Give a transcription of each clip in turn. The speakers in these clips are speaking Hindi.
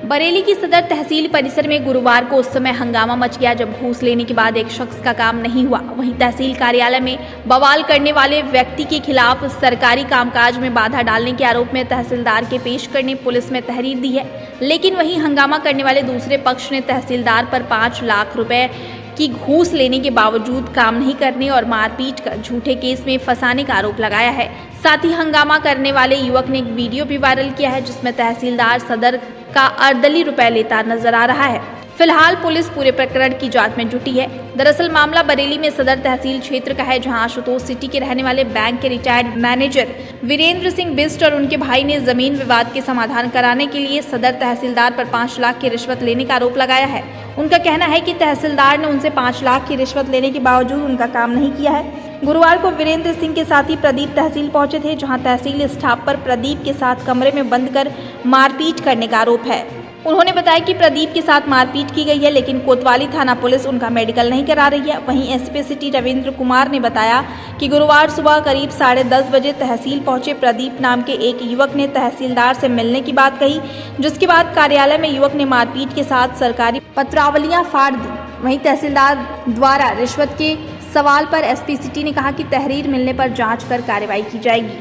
बरेली की सदर तहसील परिसर में गुरुवार को उस समय हंगामा मच गया जब घूस लेने के बाद एक शख्स का काम नहीं हुआ। वहीं तहसील कार्यालय में बवाल करने वाले व्यक्ति के खिलाफ सरकारी कामकाज में बाधा डालने के आरोप में तहसीलदार के पेश करने पुलिस में तहरीर दी है। लेकिन वहीं हंगामा करने वाले दूसरे पक्ष ने तहसीलदार पर 5 लाख रुपए की घूस लेने के बावजूद काम नहीं करने और मारपीट कर झूठे केस में फंसाने का आरोप लगाया है। साथ ही हंगामा करने वाले युवक ने एक वीडियो भी वायरल किया है जिसमें तहसीलदार सदर का अर्दली रुपए लेता नजर आ रहा है। फिलहाल पुलिस पूरे प्रकरण की जांच में जुटी है। दरअसल मामला बरेली में सदर तहसील क्षेत्र का है, जहां आशुतोष सिटी के रहने वाले बैंक के रिटायर्ड मैनेजर वीरेंद्र सिंह बिस्ट और उनके भाई ने जमीन विवाद के समाधान कराने के लिए सदर तहसीलदार पर 5 लाख की रिश्वत लेने का आरोप लगाया है। उनका कहना है कि तहसीलदार ने उनसे 5 लाख की रिश्वत लेने के बावजूद उनका काम नहीं किया है। गुरुवार को वीरेंद्र सिंह के साथी प्रदीप तहसील पहुंचे थे, जहां तहसील स्टाफ पर प्रदीप के साथ कमरे में बंद कर मारपीट करने का आरोप है। उन्होंने बताया कि प्रदीप के साथ मारपीट की गई है, लेकिन कोतवाली थाना पुलिस उनका मेडिकल नहीं करा रही है। वहीं एसपी सिटी रविंद्र कुमार ने बताया कि गुरुवार सुबह करीब 10:30 बजे तहसील पहुंचे प्रदीप नाम के एक युवक ने तहसीलदार से मिलने की बात कही, जिसके बाद कार्यालय में युवक ने मारपीट के साथ सरकारी पत्रावलियां फाड़ दी। वहीं तहसीलदार द्वारा रिश्वत के सवाल पर एसपी सिटी ने कहा कि तहरीर मिलने पर जांच कर कार्रवाई की जाएगी।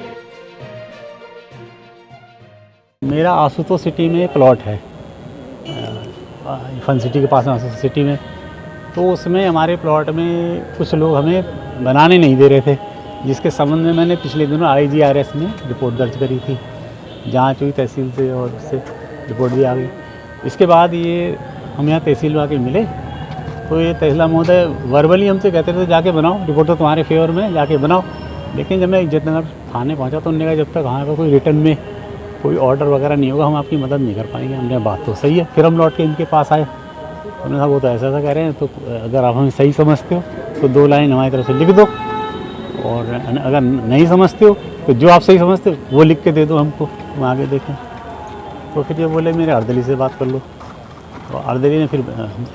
मेरा आशुतोष सिटी में प्लॉट है, फन सिटी के पास में आशुतोष सिटी में, तो उसमें हमारे प्लॉट में कुछ लोग हमें बनाने नहीं दे रहे थे, जिसके संबंध में मैंने पिछले दिनों IGRS में रिपोर्ट दर्ज करी थी। जांच हुई तहसील से और उससे रिपोर्ट भी आ गई। इसके बाद ये हम यहाँ तहसील आके मिले तो ये तहसीलदार महोदय वर्बली हमसे कहते थे जाके बनाओ, रिपोर्ट तो तुम्हारे फेवर में जाके बनाओ। लेकिन जब मैं इज्जतनगर थाने पहुँचा तो उन्होंने कहा जब तक वहाँ पर कोई रिटर्न में कोई ऑर्डर वगैरह नहीं होगा हम आपकी मदद नहीं कर पाएंगे। हमने बात तो सही है। फिर हम लौट के इनके पास आए, उन्होंने कहा वो तो ऐसा कह रहे हैं, तो अगर आप हमें सही समझते हो तो 2 लाइन हमारी तरफ से लिख दो, और अगर नहीं समझते हो तो जो आप सही समझते हो वो लिख के दे दो हमको, हम आगे देखें। तो फिर ये बोले मेरे अर्दली से बात कर लो, और अर्दली ने फिर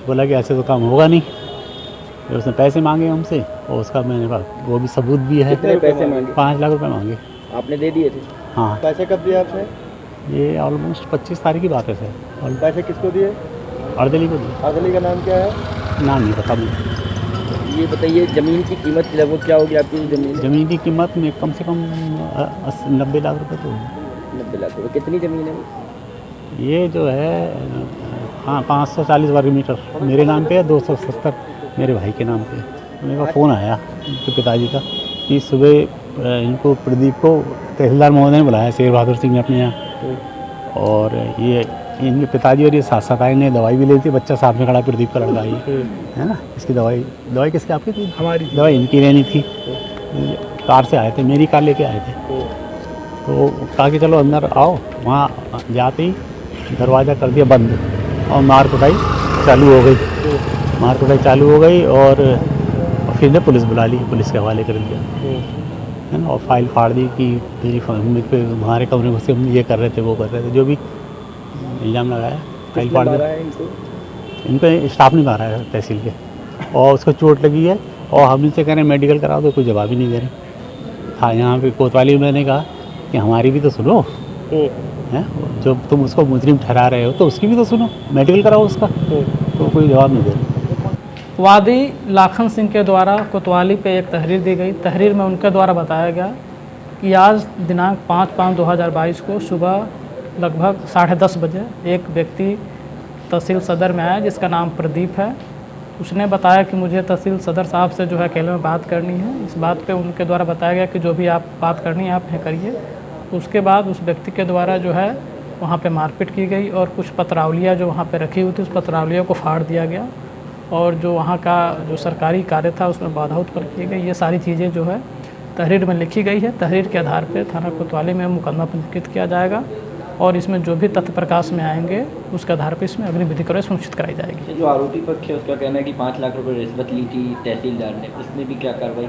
बोला कि ऐसे तो काम होगा नहीं। फिर उसने पैसे मांगे हमसे, और उसका मैंने कहा वो भी सबूत भी है। कितने पैसे मांगे? 5 लाख रुपए मांगे। आपने दे दिए थे? हाँ। पैसे कब दिए आपने? ये ऑलमोस्ट 25 तारीख की बात है सर। और पैसे किसको दिए? अर्दली को दिए। अर्दली का नाम क्या है? नाम नहीं पता मुझे। ये बताइए ज़मीन की कीमत लगभग क्या होगी आपकी ज़मीन? ज़मीन की कीमत में कम से कम 90 लाख रुपए तो 90 लाख रुपये। कितनी ज़मीन है वो? ये जो है हाँ 540 वर्ग मीटर मेरे नाम पे है, 270 मेरे भाई के नाम पे। मेरे का फ़ोन आया उनके पिताजी का कि सुबह इनको प्रदीप को तहसीलदार महोदय ने बुलाया, शेर बहादुर सिंह ने अपने यहाँ, और ये इनके पिताजी और ये साथ साथ आए ने दवाई भी ली थी। बच्चा साथ में खड़ा प्रदीप का लड़का ही है ना। इसकी दवाई किसकी आपकी थी? हमारी दवाई इनकी रहनी थी। कार से आए थे, मेरी कार लेके आए थे, तो कहा कि चलो अंदर आओ। वहाँ जाते ही दरवाज़ा कर दिया बंद और मार कुटाई चालू हो गई। और फिर ने पुलिस बुला ली, पुलिस के हवाले कर दिया है ना, और फाइल फाड़ दी कि मेरी फैमिली पे हमारे कमरे से हम ये कर रहे थे वो कर रहे थे, जो भी इल्ज़ाम लगाया फाइल फाड़ दिया। इनको स्टाफ ने मारा है तहसील के, और उसको चोट लगी है, और हम इनसे कह रहे हैं मेडिकल कराओ तो कोई जवाब ही नहीं दे रहे। हाँ, यहाँ पे कोतवाली में मैंने कहा कि हमारी भी तो सुनो है, जो तुम उसको मुजरिम ठहरा रहे हो तो उसकी भी तो सुनो, मेडिकल कराओ उसका, तो कोई जवाब नहीं दे रहे। वादी लाखन सिंह के द्वारा कोतवाली पे एक तहरीर दी गई। तहरीर में उनके द्वारा बताया गया कि आज दिनांक 5/5/2022 को सुबह लगभग 10:30 बजे एक व्यक्ति तहसील सदर में आया जिसका नाम प्रदीप है। उसने बताया कि मुझे तहसील सदर साहब से जो है अकेले में बात करनी है। इस बात पे उनके द्वारा बताया गया कि जो भी आप बात करनी है आप है करिए। उसके बाद उस व्यक्ति के द्वारा जो है वहाँ पे मारपीट की गई, और कुछ पत्रावलियाँ जो वहाँ पे रखी हुई थी उस पत्रावलियों को फाड़ दिया गया, और जो वहाँ का जो सरकारी कार्य था उसमें बाधा उत्पन्न की गई। ये सारी चीज़ें जो है तहरीर में लिखी गई है। तहरीर के आधार पर थाना कोतवाली में मुकदमा पंजीकृत किया जाएगा, और इसमें जो भी तथ्य प्रकाश में आएंगे उसके आधार पर इसमें अग्रिम विधि कार्रवाई सुनिश्चित कराई जाएगी। जो आरोपी पक्ष है उसका कहना है कि 5 लाख रुपये रिश्वत ली थी तहसीलदार ने, इसमें भी क्या कार्रवाई?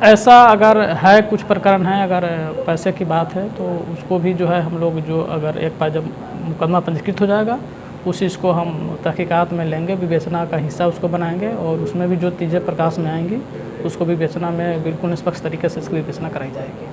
ऐसा अगर है, कुछ प्रकरण है, अगर पैसे की बात है तो उसको भी जो है हम लोग जो अगर एक बार जब मुकदमा पंजीकृत हो जाएगा उस चीज़ को हम तहकीकात में लेंगे, विवेचना का हिस्सा उसको बनाएंगे, और उसमें भी जो चीज़ें प्रकाश में आएंगी उसको विवेचना में बिल्कुल निष्पक्ष तरीके से इसकी विवेचना कराई जाएगी।